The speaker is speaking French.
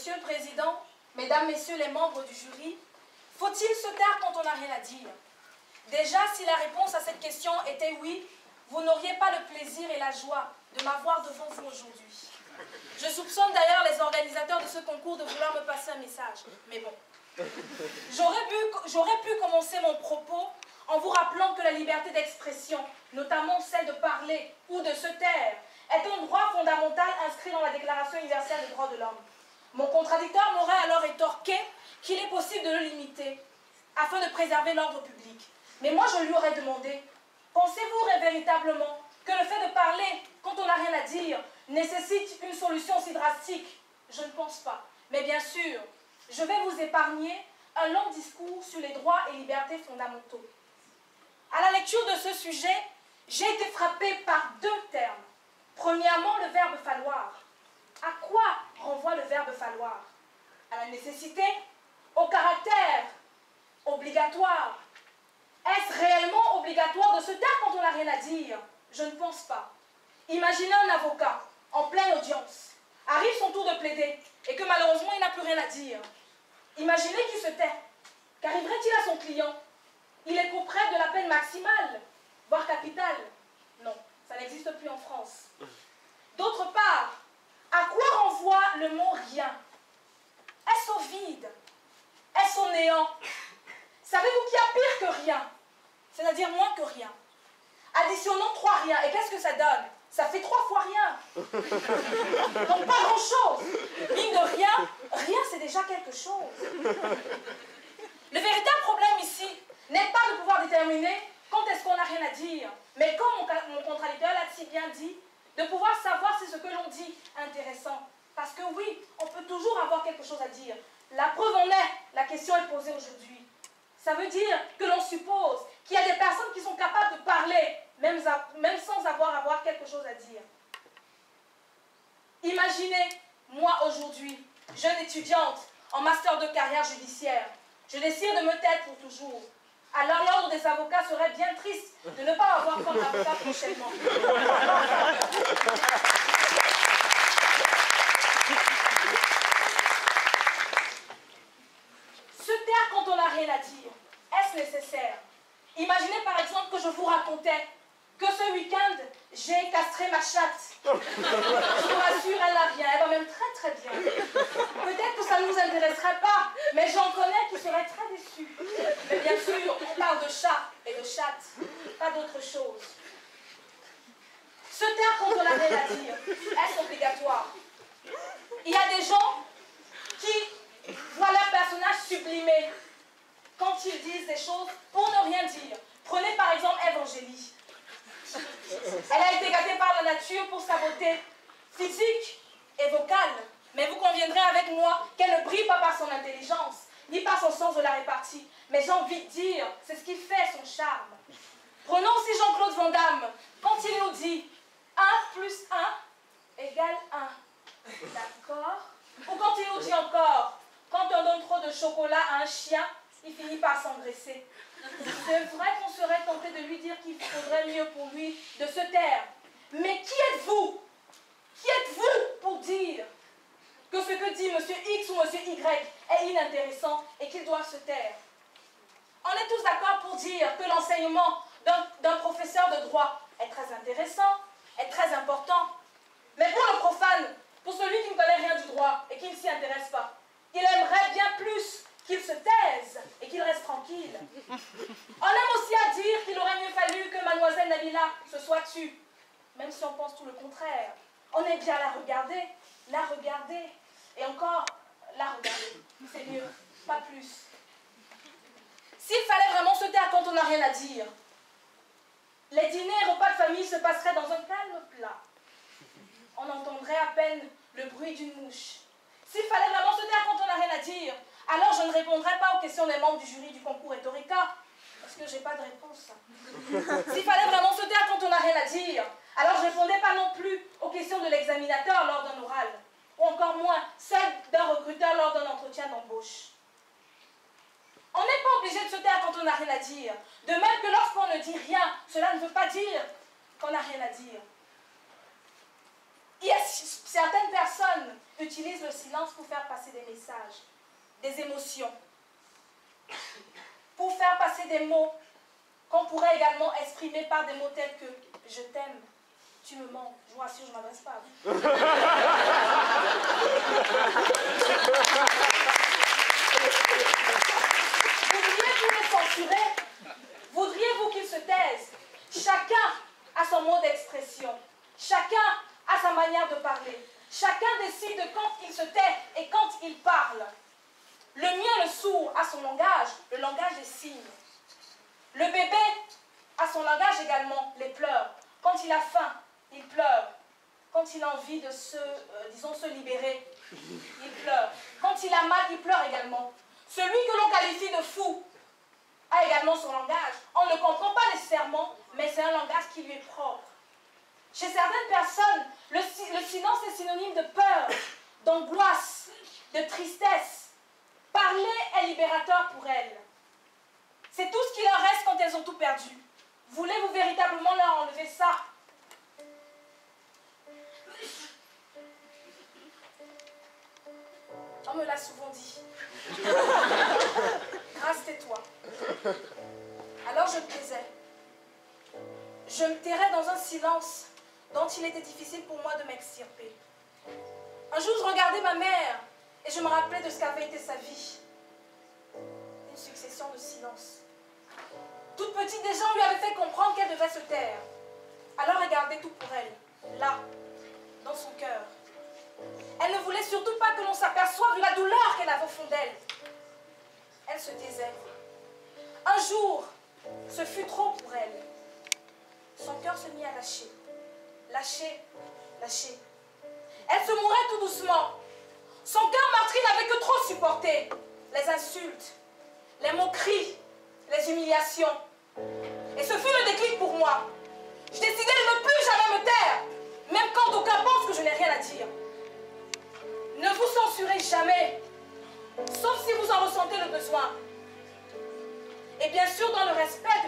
Monsieur le Président, Mesdames, Messieurs les membres du jury, faut-il se taire quand on n'a rien à dire? Déjà, si la réponse à cette question était oui, vous n'auriez pas le plaisir et la joie de m'avoir devant vous aujourd'hui. Je soupçonne d'ailleurs les organisateurs de ce concours de vouloir me passer un message, mais bon. J'aurais pu commencer mon propos en vous rappelant que la liberté d'expression, notamment celle de parler ou de se taire, est un droit fondamental inscrit dans la Déclaration universelle des droits de l'homme. Mon contradicteur m'aurait alors rétorqué qu'il est possible de le limiter afin de préserver l'ordre public. Mais moi, je lui aurais demandé, pensez-vous véritablement que le fait de parler quand on n'a rien à dire nécessite une solution aussi drastique? Je ne pense pas. Mais bien sûr, je vais vous épargner un long discours sur les droits et libertés fondamentaux. À la lecture de ce sujet, j'ai été frappée par deux termes. Premièrement, le verbe falloir. À quoi renvoie le verbe falloir? À la nécessité? Au caractère obligatoire? Est-ce réellement obligatoire de se taire quand on n'a rien à dire? Je ne pense pas. Imaginez un avocat, en pleine audience, arrive son tour de plaider, et que malheureusement il n'a plus rien à dire. Imaginez qu'il se tait. Qu'arriverait-il à son client? Il est auprès de la peine maximale, voire capitale. Non, ça n'existe plus en France. D'autre part, à quoi renvoie le mot rien? Est-ce au vide? Est-ce au néant? Savez-vous qu'il y a pire que rien? C'est-à-dire moins que rien. Additionnons 3 riens, et qu'est-ce que ça donne? Ça fait 3 fois rien. Donc pas grand-chose. Mine de rien, rien c'est déjà quelque chose. Le véritable problème ici n'est pas de pouvoir déterminer quand est-ce qu'on n'a rien à dire, mais comme mon contradicteur l'a si bien dit, de pouvoir savoir si ce que l'on dit est intéressant. Parce que oui, on peut toujours avoir quelque chose à dire. La preuve en est, la question est posée aujourd'hui. Ça veut dire que l'on suppose qu'il y a des personnes qui sont capables de parler, même sans avoir quelque chose à dire. Imaginez, moi aujourd'hui, jeune étudiante en master de carrière judiciaire, je décide de me taire pour toujours. Alors l'ordre des avocats serait bien triste de ne pas avoir comme avocat prochainement. Se taire quand on n'a rien à dire, est-ce nécessaire? Imaginez par exemple que je vous racontais que ce week-end, j'ai castré ma chatte. Je vous rassure, elle va bien, elle va même très très bien. Peut-être que ça ne nous intéresserait pas, mais j'en connais qui seraient très déçus. Mais bien sûr, on parle de chat et de chatte, pas d'autre chose. Se taire quand on n'a rien à dire, est-ce obligatoire? Il y a des gens qui voient leur personnage sublimé quand ils disent des choses pour ne rien dire. Prenez par exemple Évangélie. Elle a été gâtée par la nature pour sa beauté physique et vocale. Mais vous conviendrez avec moi qu'elle ne brille pas par son intelligence, ni par son sens de la répartie. Mais j'ai envie de dire, c'est ce qui fait son charme. Prenons aussi Jean-Claude Van Damme, quand il nous dit 1 plus 1 égale 1. D'accord? Ou quand il nous dit encore, quand on donne trop de chocolat à un chien, il finit par s'engraisser. C'est vrai qu'on serait tenté de lui dire qu'il faudrait mieux pour lui de se taire. Mais qui êtes-vous? Qui êtes-vous pour dire que ce que dit M. X ou M. Y est inintéressant et qu'il doit se taire? On est tous d'accord pour dire que l'enseignement d'un professeur de droit est très intéressant, est très important. Mais pour le profane, pour celui qui ne connaît rien du droit et qui ne s'y intéresse pas, il aimerait bien plus qu'il se taise et qu'il reste tranquille. On aime aussi à dire qu'il aurait mieux fallu que mademoiselle Nabila se soit tue, même si on pense tout le contraire. On aime bien la regarder, et encore la regarder. C'est mieux, pas plus. S'il fallait vraiment se taire quand on n'a rien à dire, les dîners et repas de famille se passeraient dans un calme plat. On entendrait à peine le bruit d'une mouche. S'il fallait vraiment se taire quand on n'a rien à dire, alors je ne répondrai pas aux questions des membres du jury du concours Rhétorica, parce que j'ai pas de réponse. S'il fallait vraiment se taire quand on n'a rien à dire, alors je ne répondais pas non plus aux questions de l'examinateur lors d'un oral, ou encore moins celles d'un recruteur lors d'un entretien d'embauche. On n'est pas obligé de se taire quand on n'a rien à dire. De même que lorsqu'on ne dit rien, cela ne veut pas dire qu'on n'a rien à dire. Il y a certaines personnes utilise le silence pour faire passer des messages, des émotions, pour faire passer des mots qu'on pourrait également exprimer par des mots tels que « je t'aime », « tu me manques », je vous rassure, je ne m'adresse pas à vous. Voudriez-vous les censurer? Voudriez-vous qu'ils se taisent? Chacun a son mot d'expression. Chacun a sa manière de parler. Chacun décide quand il se tait et quand il parle. Le mien, le sourd, a son langage, le langage des signes. Le bébé a son langage également, les pleurs. Quand il a faim, il pleure. Quand il a envie de se libérer, il pleure. Quand il a mal, il pleure également. Celui que l'on qualifie de fou a également son langage. On ne le comprend pas nécessairement, mais c'est un langage qui lui est propre. Chez certaines personnes, le silence est synonyme de peur, d'angoisse, de tristesse. Parler est libérateur pour elles. C'est tout ce qui leur reste quand elles ont tout perdu. Voulez-vous véritablement leur enlever ça? On me l'a souvent dit. Grâce, tais-toi. Alors je me taisais. Je me tairais dans un silence dont il était difficile pour moi de m'extirper. Un jour, je regardais ma mère et je me rappelais de ce qu'avait été sa vie. Une succession de silences. Toute petite, des gens lui avaient fait comprendre qu'elle devait se taire. Alors elle gardait tout pour elle, là, dans son cœur. Elle ne voulait surtout pas que l'on s'aperçoive de la douleur qu'elle avait au fond d'elle. Elle se taisait. Un jour, ce fut trop pour elle. Son cœur se mit à lâcher. Lâcher, lâcher. Elle se mourait tout doucement. Son cœur meurtri n'avait que trop supporté. Les insultes, les moqueries, les humiliations. Et ce fut le déclic pour moi. Je décidai de ne plus jamais me taire, même quand d'aucuns pensent que je n'ai rien à dire. Ne vous censurez jamais, sauf si vous en ressentez le besoin. Et bien sûr dans le respect